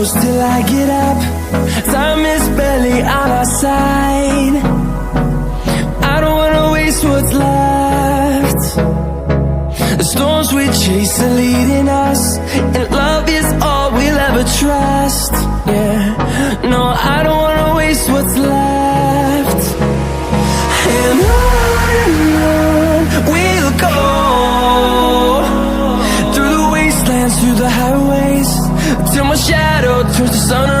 close till I get up. Time is barely on our side. I don't wanna waste what's left. The storms we chase are leading us, and love is all we'll ever trust. Yeah, no, I don't wanna waste what's left. And on we'll go, through the wastelands, through the highways, till my shadow turns to sun